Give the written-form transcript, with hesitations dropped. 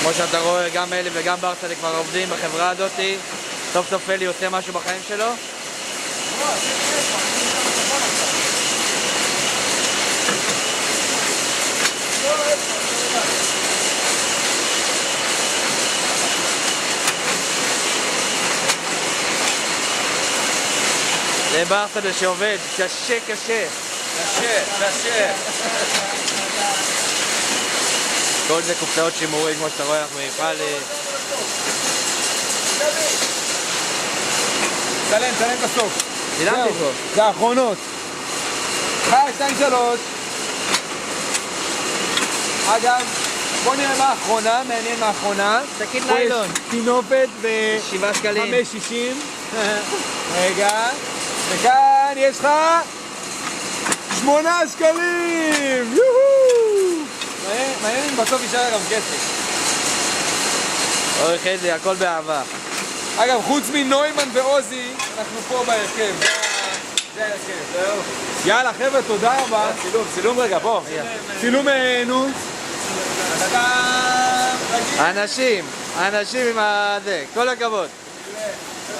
כמו שאתה רואה, גם אלי וגם ברסלי כבר עובדים בחברה הזאת. סוף סוף אלי עושה משהו בחיים שלו. זה ברסלי שעובד, קשה. קשה. כל זה קופסאות שימורים, כמו שאתה רואה, אנחנו נפעל... תלם בסוף. צילמתי פה. זה האחרונות. 1, 2, 3. אגב, בוא נראה מה האחרונה, מעניין מה האחרונה. שקית ניילון. תינופת 7 שקלים. ב-5.60. רגע. וכאן יש לך 8 שקלים! יוהו! מעניין אם בסוף יישאר גם כסף. אורך איזה, הכל באהבה. אגב, חוץ מנוימן ועוזי, אנחנו פה בהרכב. זה ההרכב. יאללה חבר'ה, תודה רבה. צילום רגע, פה. צילום נוס. אנשים עם זה, כל הכבוד.